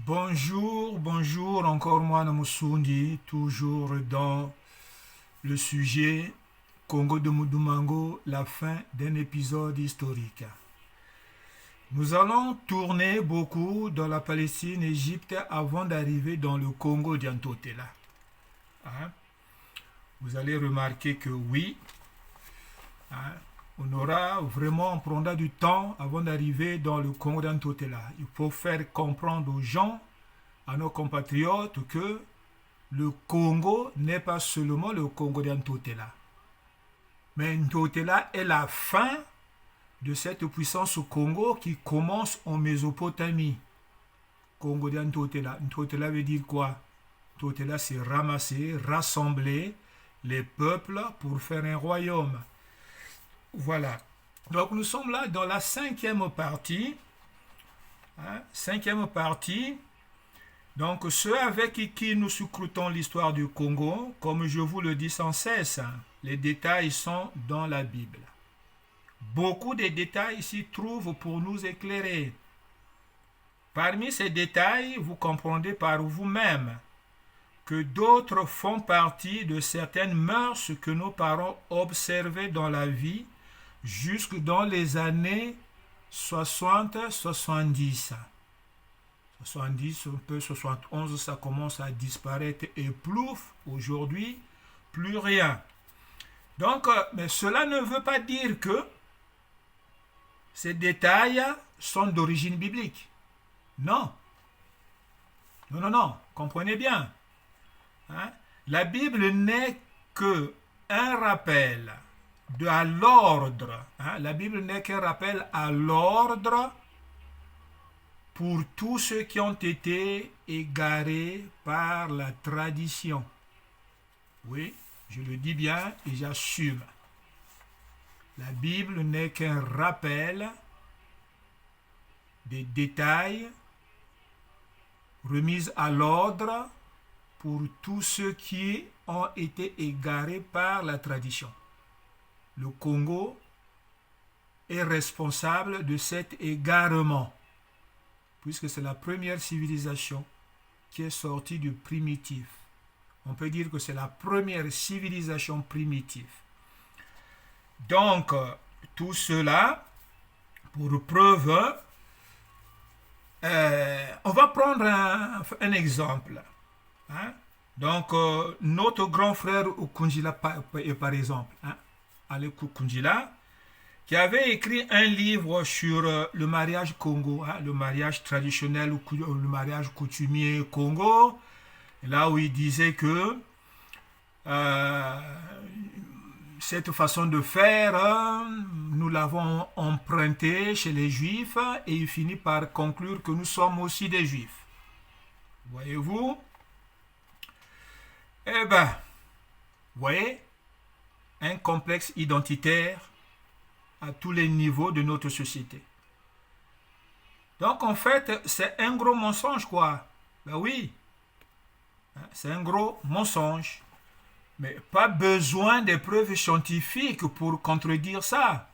Bonjour, bonjour, encore moi Namusundi, toujours dans le sujet Congo de Mudumango, la fin d'un épisode historique. Nous allons tourner beaucoup dans la Palestine, Égypte, avant d'arriver dans le Congo d'Antotela. Hein? Vous allez remarquer que oui, hein, on prendra du temps avant d'arriver dans le Congo d'Antotela. Il faut faire comprendre aux gens, à nos compatriotes, que le Congo n'est pas seulement le Congo d'Antotela. Mais Ntotela est la fin de cette puissance au Congo qui commence en Mésopotamie. Congo d'Antotela. Ntotela veut dire quoi? Ntotela, c'est ramasser, rassembler les peuples pour faire un royaume. Voilà. Donc nous sommes là dans la cinquième partie. Cinquième partie. Donc ceux avec qui nous scrutons l'histoire du Congo, comme je vous le dis sans cesse, les détails sont dans la Bible. Beaucoup de détails s'y trouvent pour nous éclairer. Parmi ces détails, vous comprendrez par vous-même que d'autres font partie de certaines mœurs que nos parents observaient dans la vie jusque dans les années 60-70. 70, un peu 71, ça commence à disparaître et plouf, aujourd'hui, plus rien. Donc, mais cela ne veut pas dire que ces détails sont d'origine biblique. Non. Non. Comprenez bien. Hein? La Bible n'est que un rappel à l'ordre. Hein? La Bible n'est qu'un rappel à l'ordre pour tous ceux qui ont été égarés par la tradition. Oui, je le dis bien et j'assume. La Bible n'est qu'un rappel des détails remis à l'ordre pour tous ceux qui ont été égarés par la tradition. Le Congo est responsable de cet égarement, puisque c'est la première civilisation qui est sortie du primitif. On peut dire que c'est la première civilisation primitive. Donc, tout cela, pour preuve, on va prendre un exemple. Hein? Donc, notre grand frère Kundjila, par exemple, hein? Ale Kundjila, qui avait écrit un livre sur le mariage Congo, hein, le mariage traditionnel ou le mariage coutumier Congo, là où il disait que cette façon de faire, nous l'avons empruntée chez les Juifs et il finit par conclure que nous sommes aussi des Juifs. Voyez-vous? Eh bien, voyez, un complexe identitaire à tous les niveaux de notre société. Donc en fait, c'est un gros mensonge, quoi. Ben oui, c'est un gros mensonge. Mais pas besoin de preuves scientifiques pour contredire ça.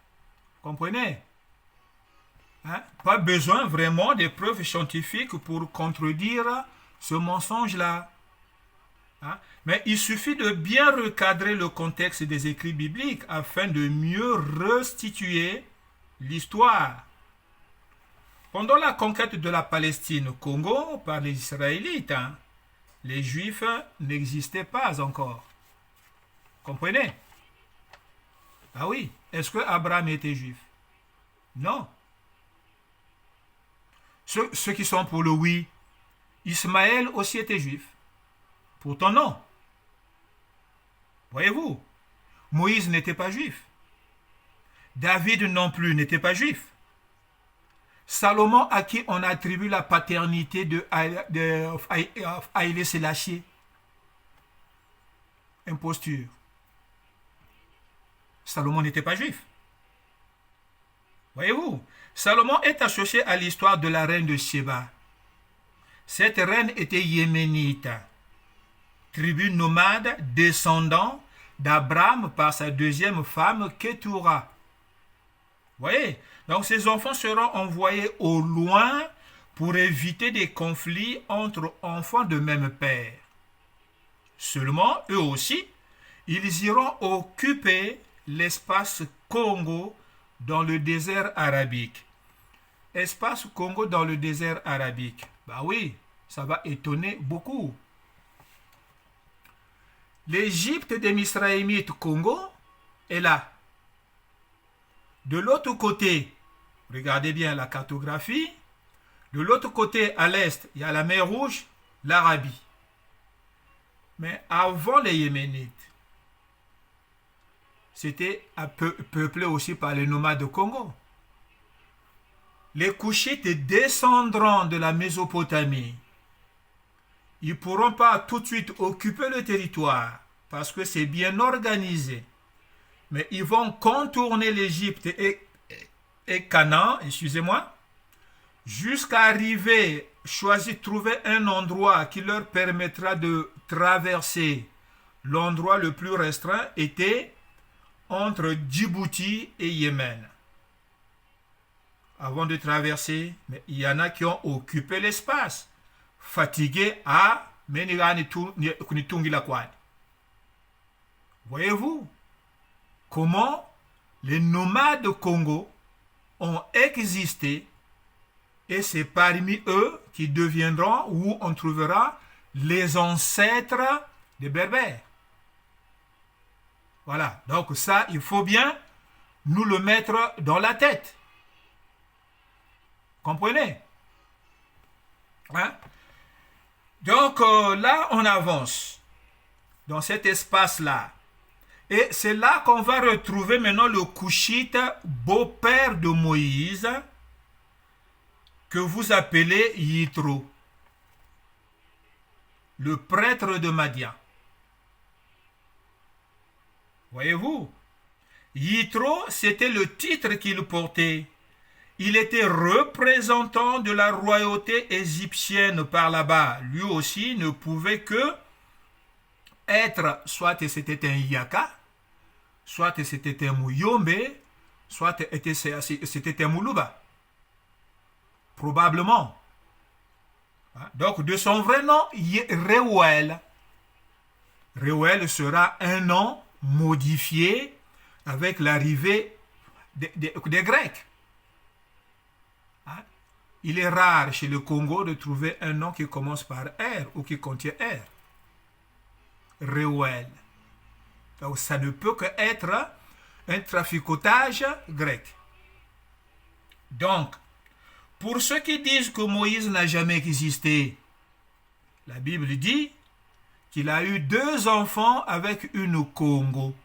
Comprenez? Hein? Pas besoin vraiment de preuves scientifiques pour contredire ce mensonge-là. Hein? Mais il suffit de bien recadrer le contexte des écrits bibliques afin de mieux restituer l'histoire. Pendant la conquête de la Palestine au Congo par les Israélites, hein, les Juifs n'existaient pas encore. Comprenez? Ah oui, est-ce que Abraham était juif? Non. Ceux qui sont pour le oui, Ismaël aussi était juif. Pourtant non. Voyez-vous, Moïse n'était pas juif. David non plus n'était pas juif. Salomon, à qui on attribue la paternité de Haïlé Sélassié. Imposture. Salomon n'était pas juif. Voyez-vous, Salomon est associé à l'histoire de la reine de Sheba. Cette reine était yéménite, tribu nomade descendant d'Abraham par sa deuxième femme Ketura. Voyez, donc ces enfants seront envoyés au loin pour éviter des conflits entre enfants de même père. Seulement, eux aussi, ils iront occuper l'espace Congo dans le désert arabique. Espace Congo dans le désert arabique. Bah oui, ça va étonner beaucoup. L'Égypte des Misraémites Congo est là. De l'autre côté, regardez bien la cartographie, de l'autre côté à l'est, il y a la mer Rouge, l'Arabie. Mais avant les Yéménites, c'était peuplé aussi par les nomades de Congo. Les Couchites descendront de la Mésopotamie. Ils ne pourront pas tout de suite occuper le territoire parce que c'est bien organisé. Mais ils vont contourner l'Égypte et Canaan, excusez-moi, jusqu'à arriver, trouver un endroit qui leur permettra de traverser. L'endroit le plus restreint était entre Djibouti et Yémen. Avant de traverser, mais il y en a qui ont occupé l'espace, fatigués à voyez-vous comment les nomades Congo ont existé et c'est parmi eux qui deviendront, où on trouvera les ancêtres des Berbères. Voilà, donc ça, il faut bien nous le mettre dans la tête. Comprenez? Hein? Donc là, on avance dans cet espace-là. Et c'est là qu'on va retrouver maintenant le Couchite, beau-père de Moïse, que vous appelez Yitro, le prêtre de Madian. Voyez-vous? Yitro, c'était le titre qu'il portait. Il était représentant de la royauté égyptienne par là-bas. Lui aussi ne pouvait que être, soit c'était un Yaka, soit c'était un Muyombe, soit c'était un Moulouba. Probablement. Donc de son vrai nom, Reuel. Reuel sera un nom modifié avec l'arrivée des Grecs. Il est rare chez le Congo de trouver un nom qui commence par R ou qui contient R. Reuel. Donc ça ne peut qu'être un traficotage grec. Donc, pour ceux qui disent que Moïse n'a jamais existé, la Bible dit qu'il a eu 2 enfants avec une Congo.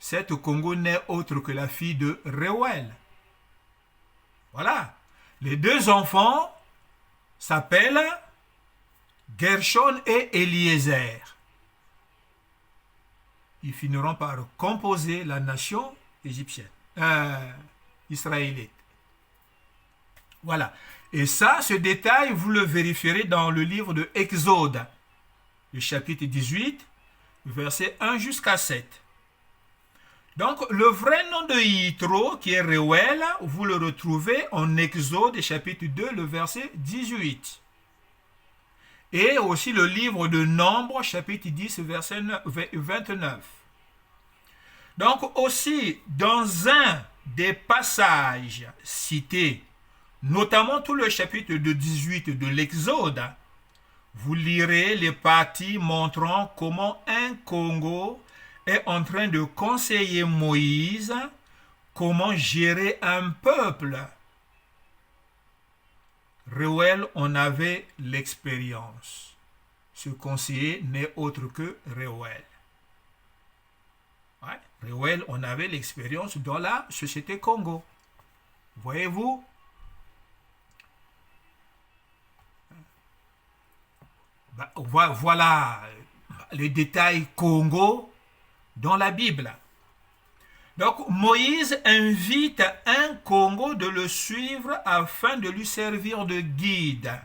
Cette Congo n'est autre que la fille de Reuel. Voilà. Les 2 enfants s'appellent Gershon et Eliezer. Ils finiront par composer la nation égyptienne, israélite. Voilà. Et ça, ce détail, vous le vérifierez dans le livre de Exode, le chapitre 18, versets 1 jusqu'à 7. Donc, le vrai nom de Yitro, qui est Reuel, vous le retrouvez en Exode, chapitre 2, le verset 18. Et aussi le livre de Nombres, chapitre 10, verset 29. Donc, aussi, dans un des passages cités, notamment tout le chapitre de 18 de l'Exode, vous lirez les parties montrant comment un Congo est en train de conseiller Moïse comment gérer un peuple. Reuel en avait l'expérience. Ce conseiller n'est autre que Reuel. Ouais, Reuel en avait l'expérience dans la société Congo. Voyez-vous? Voilà les détails Congo dans la Bible. Donc Moïse invite un Congo de le suivre afin de lui servir de guide.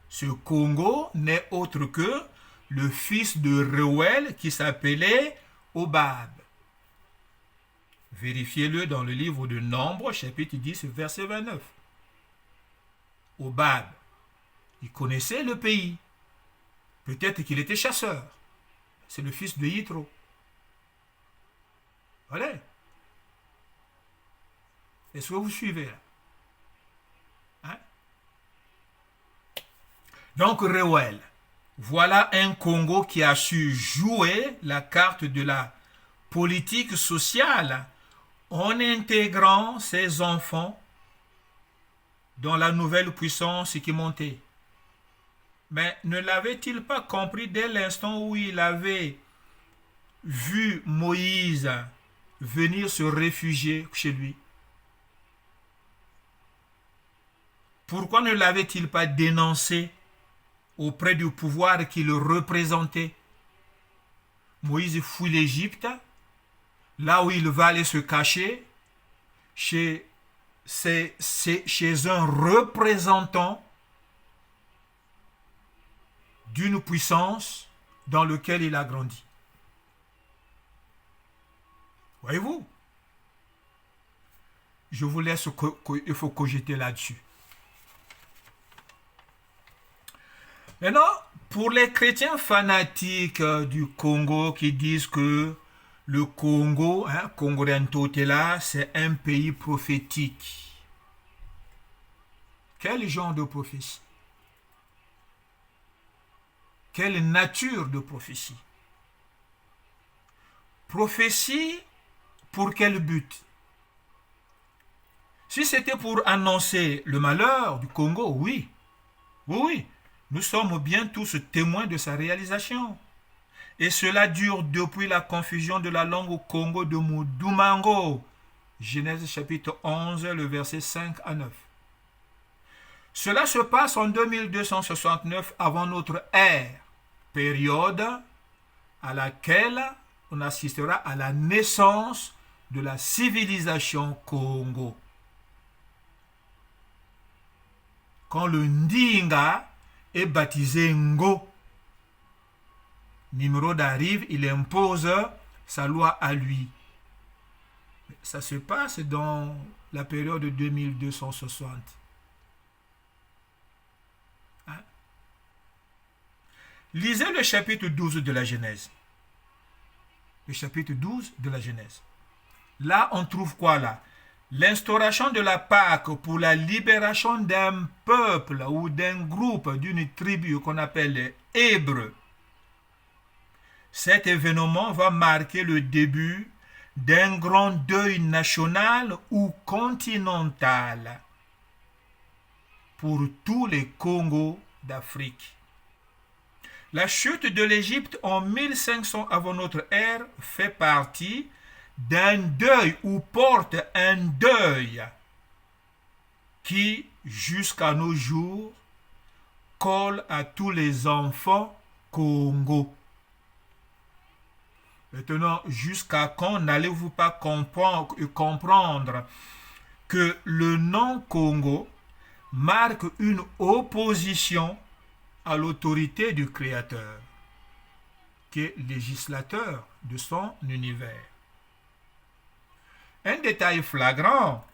Ce Congo n'est autre que le fils de Reuel qui s'appelait Obab. Vérifiez-le dans le livre de Nombres, chapitre 10, verset 29. au Bab. Il connaissait le pays. Peut-être qu'il était chasseur. C'est le fils de Yitro. Voilà. Est-ce que vous suivez là? Hein? Donc, Reuel, voilà un Congo qui a su jouer la carte de la politique sociale en intégrant ses enfants dans la nouvelle puissance qui montait. Mais ne l'avait-il pas compris dès l'instant où il avait vu Moïse venir se réfugier chez lui? Pourquoi ne l'avait-il pas dénoncé auprès du pouvoir qui le représentait? Moïse fuit l'Égypte, là où il va aller se cacher, chez un représentant d'une puissance dans laquelle il a grandi. Voyez-vous? Je vous laisse, il faut cogiter là-dessus. Maintenant, pour les chrétiens fanatiques du Congo qui disent que le Congo, Congo-Rentotela, c'est un pays prophétique. Quel genre de prophétie? Quelle nature de prophétie? Prophétie pour quel but? Si c'était pour annoncer le malheur du Congo, oui. Oui. Nous sommes bien tous témoins de sa réalisation. Et cela dure depuis la confusion de la langue au Congo de Mudumango. Genèse chapitre 11, le verset 5 à 9. Cela se passe en 2269 avant notre ère, période à laquelle on assistera à la naissance de la civilisation Congo. Quand le Ndinga est baptisé Ngo, Nimrod arrive, il impose sa loi à lui. Ça se passe dans la période de 2260. Hein? Lisez le chapitre 12 de la Genèse. Le chapitre 12 de la Genèse. Là, on trouve quoi là? L'instauration de la Pâque pour la libération d'un peuple ou d'un groupe, d'une tribu qu'on appelle les Hébreux. Cet événement va marquer le début d'un grand deuil national ou continental pour tous les Congos d'Afrique. La chute de l'Égypte en 1500 avant notre ère fait partie d'un deuil ou porte un deuil qui, jusqu'à nos jours, colle à tous les enfants Congo. Maintenant, jusqu'à quand n'allez-vous pas comprendre que le nom Congo marque une opposition à l'autorité du Créateur, qui est législateur de son univers? Un détail flagrant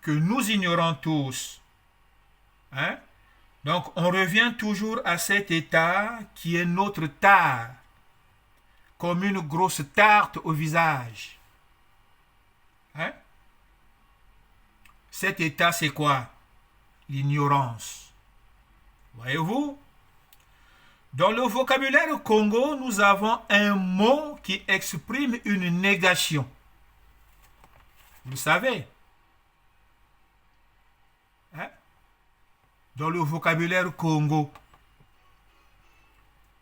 que nous ignorons tous. Hein? Donc, on revient toujours à cet état qui est notre tare, comme une grosse tarte au visage. Hein? Cet état, c'est quoi? L'ignorance. Voyez-vous? Dans le vocabulaire Congo, nous avons un mot qui exprime une négation. Vous savez? Hein? Dans le vocabulaire Congo,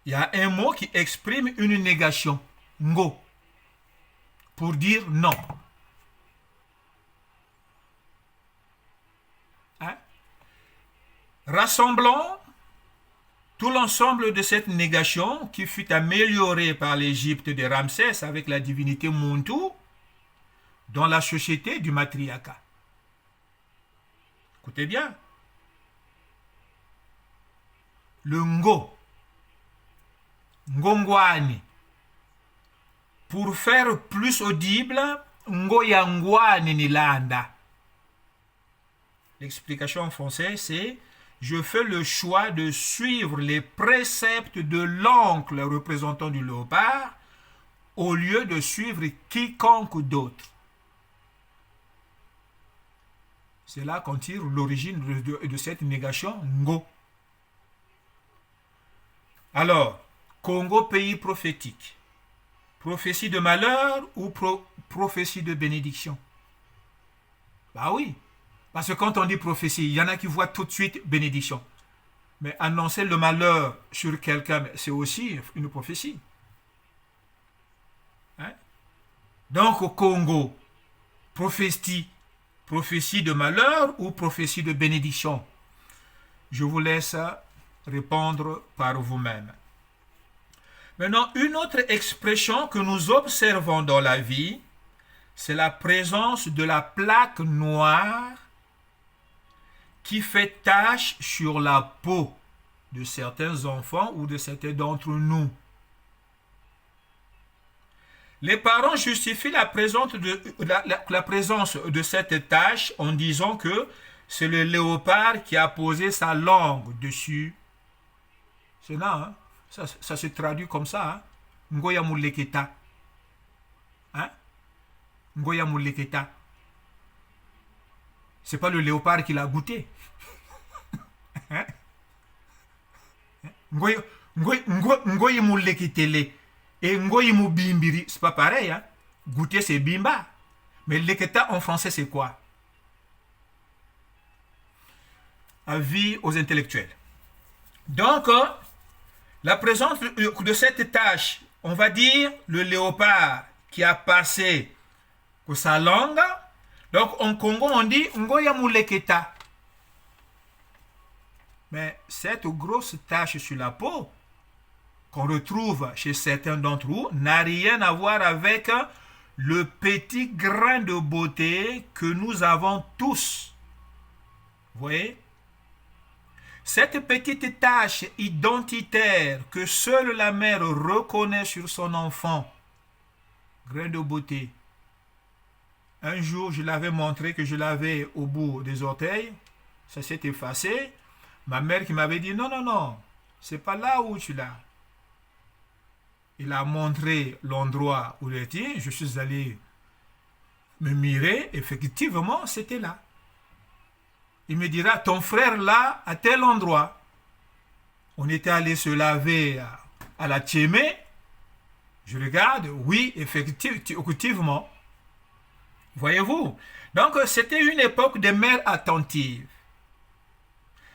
il y a un mot qui exprime une négation. Ngo. Pour dire non. Hein? Rassemblons tout l'ensemble de cette négation qui fut améliorée par l'Égypte de Ramsès avec la divinité Muntu dans la société du matriarcat. Écoutez bien. Le Ngo. Ngongwani. Pour faire plus audible, Ngoyangwani Nilanda. L'explication en français, c'est je fais le choix de suivre les préceptes de l'oncle représentant du léopard au lieu de suivre quiconque d'autre. C'est là qu'on tire l'origine de cette négation Ngo. Alors, Congo, pays prophétique. Prophétie de malheur ou prophétie de bénédiction? Bah oui. Parce que quand on dit prophétie, il y en a qui voient tout de suite bénédiction. Mais annoncer le malheur sur quelqu'un, c'est aussi une prophétie. Hein? Donc au Congo, prophétie de malheur ou prophétie de bénédiction? Je vous laisse répondre par vous-même. Maintenant, une autre expression que nous observons dans la vie, c'est la présence de la plaque noire qui fait tache sur la peau de certains enfants ou de certains d'entre nous. Les parents justifient la présence de cette tache en disant que c'est le léopard qui a posé sa langue dessus. C'est là, hein? Ça se traduit comme ça. Hein? Ngoya muleketa. Hein? Ngoya muleketa. C'est pas le léopard qui l'a goûté. Hein? Ngoya muleketele. Et ngoyi mubimbiri, c'est pas pareil. Hein? Goûter, c'est bimba. Mais leketa en français, c'est quoi? Avis aux intellectuels. Donc, la présence de cette tache, on va dire le léopard qui a passé sa langue. Donc, en Congo, on dit ngoya muleketa. Mais cette grosse tache sur la peau qu'on retrouve chez certains d'entre vous n'a rien à voir avec le petit grain de beauté que nous avons tous. Vous voyez? Cette petite tache identitaire que seule la mère reconnaît sur son enfant, grain de beauté. Un jour, je l'avais montré que je l'avais au bout des orteils, ça s'est effacé. Ma mère qui m'avait dit, non, c'est pas là où tu l'as. Il a montré l'endroit où il était. Je suis allé me mirer. Effectivement, c'était là. Il me dira, ton frère là, à tel endroit. On était allé se laver à la Tchémé. Je regarde, oui, effectivement. Voyez-vous? Donc, c'était une époque de mères attentives.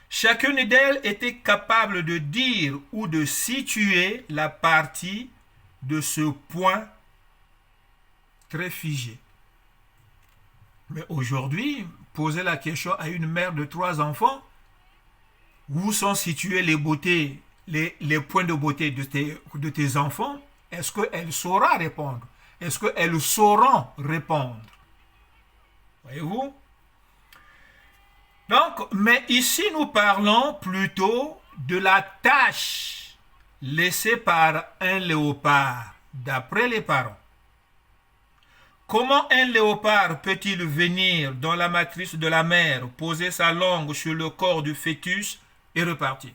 Chacune d'elles était capable de dire ou de situer la partie de ce point très figé. Mais aujourd'hui, poser la question à une mère de 3 enfants, où sont situées les beautés, les points de beauté de tes enfants, est-ce qu'elle saura répondre? Est-ce qu'elles sauront répondre? Voyez-vous? Donc, mais ici nous parlons plutôt de la tâche laissée par un léopard, d'après les parents. Comment un léopard peut-il venir dans la matrice de la mère, poser sa langue sur le corps du fœtus et repartir?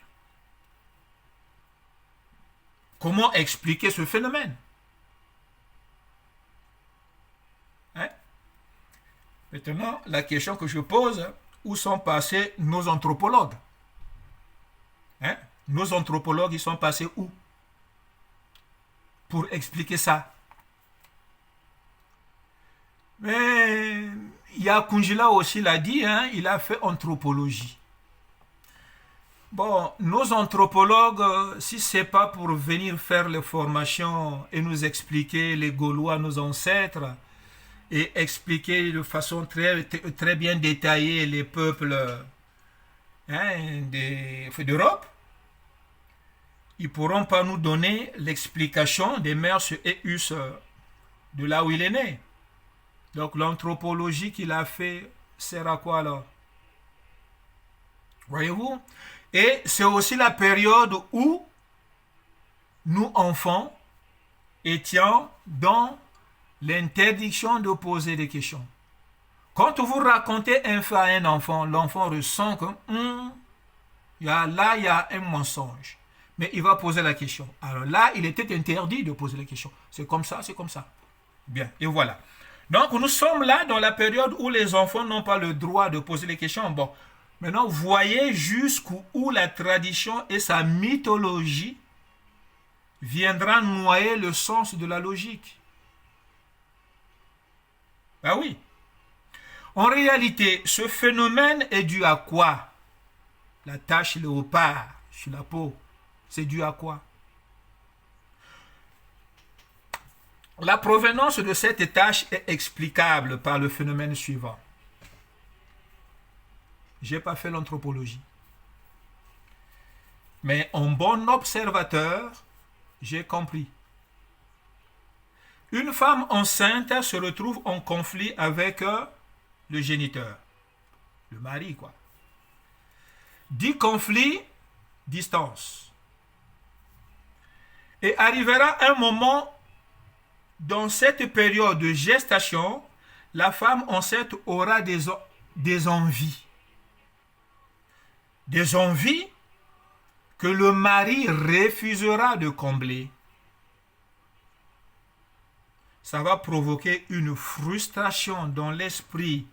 Comment expliquer ce phénomène? Hein? Maintenant, la question que je pose, où sont passés nos anthropologues? Hein? Nos anthropologues, ils sont passés où? Pour expliquer ça. Mais Kunjila aussi l'a dit, hein, il a fait anthropologie. Bon, nos anthropologues, si ce n'est pas pour venir faire les formations et nous expliquer les Gaulois, nos ancêtres, et expliquer de façon très bien détaillée les peuples d'Europe, ils ne pourront pas nous donner l'explication des mœurs et us de là où il est né. Donc l'anthropologie qu'il a fait sert à quoi alors? Voyez-vous? Et c'est aussi la période où nous, enfants, étions dans l'interdiction de poser des questions. Quand vous racontez un fait à un enfant, l'enfant ressent que Là, il y a un mensonge. Mais il va poser la question. Alors là, il était interdit de poser la question. C'est comme ça, c'est comme ça. Bien, et voilà. Donc, nous sommes là dans la période où les enfants n'ont pas le droit de poser les questions. Bon, maintenant, voyez jusqu'où la tradition et sa mythologie viendra noyer le sens de la logique. Ah oui. En réalité, ce phénomène est dû à quoi? La tache léopard sur la peau, c'est dû à quoi? La provenance de cette tache est explicable par le phénomène suivant. Je n'ai pas fait l'anthropologie. Mais en bon observateur, j'ai compris. Une femme enceinte se retrouve en conflit avec le géniteur, le mari, quoi. Dit conflit, distance. Et arrivera un moment, dans cette période de gestation, la femme enceinte aura des envies. Des envies que le mari refusera de combler. Ça va provoquer une frustration dans l'esprit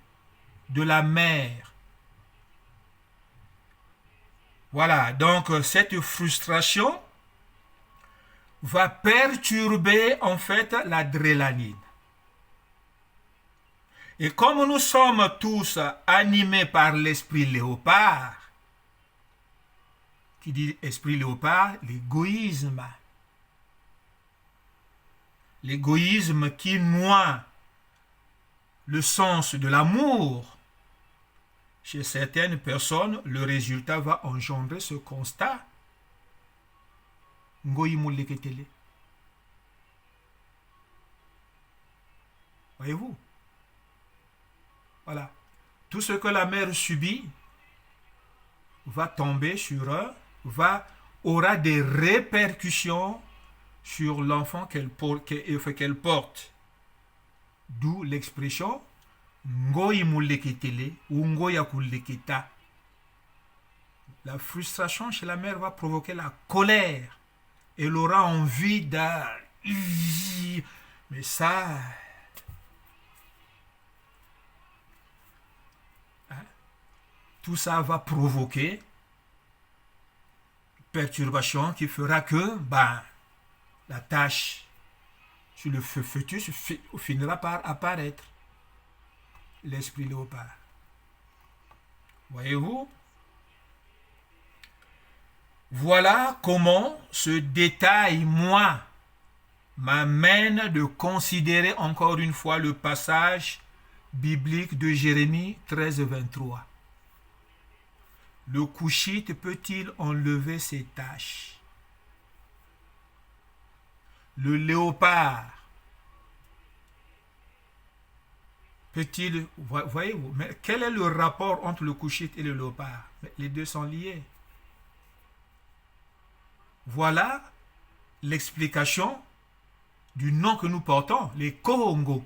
de la mère. Voilà, donc cette frustration va perturber en fait l'adrénaline. Et comme nous sommes tous animés par l'esprit léopard, qui dit esprit léopard, l'égoïsme. L'égoïsme qui noie le sens de l'amour. Chez certaines personnes, le résultat va engendrer ce constat. Voyez-vous? Voilà. Tout ce que la mère subit va tomber sur eux, aura des répercussions sur l'enfant qu'elle porte. D'où l'expression Ngoyi muleketele ou ngoya kuleketa. La frustration chez la mère va provoquer la colère. Elle aura envie de... Mais ça... Hein? Tout ça va provoquer perturbation qui fera que la tache sur le fœtus finira par apparaître. L'esprit léopard. Voyez-vous? Voilà comment ce détail, moi, m'amène de considérer encore une fois le passage biblique de Jérémie 13, 23. Le Coushite peut-il enlever ses taches? Le léopard peut-il... Voyez-vous, mais quel est le rapport entre le Coushite et le léopard? Les deux sont liés. Voilà l'explication du nom que nous portons, les Kongo.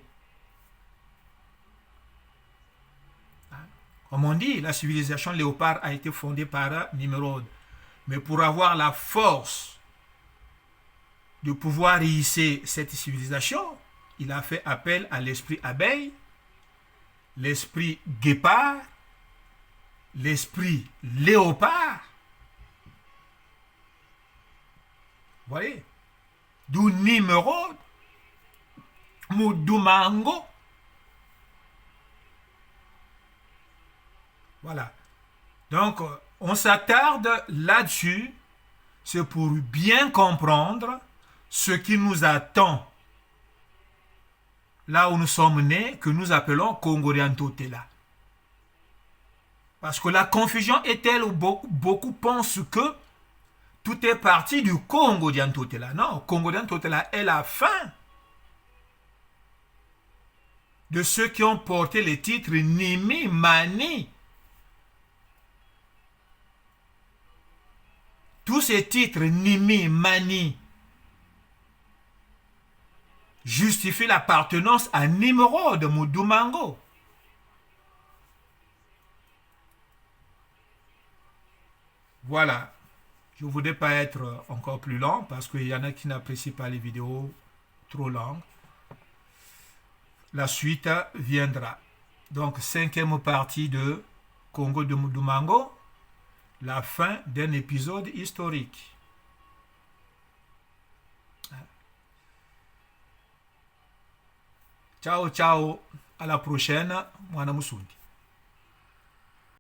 Comme on dit, la civilisation léopard a été fondée par Nimrod. Mais pour avoir la force de pouvoir hisser cette civilisation, il a fait appel à l'esprit abeille, l'esprit guépard, l'esprit léopard. Vous voyez? D'où Nimrod, Mudumango. Voilà. Donc, on s'attarde là-dessus. C'est pour bien comprendre ce qui nous attend là où nous sommes nés, que nous appelons Congo-Riantotela. Parce que la confusion est telle où beaucoup pensent que tout est parti du Congo-Riantotela. Non, Congo-Riantotela est la fin de ceux qui ont porté les titres Nimi Mani. Tous ces titres Nimi Mani justifient l'appartenance à Nimrod Mudumango. Voilà. Je ne voudrais pas être encore plus long parce qu'il y en a qui n'apprécient pas les vidéos trop longues. La suite viendra. Donc, cinquième partie de Congo de Mudumango, la fin d'un épisode historique. Ciao, ciao. À la prochaine. Mwana Musundi.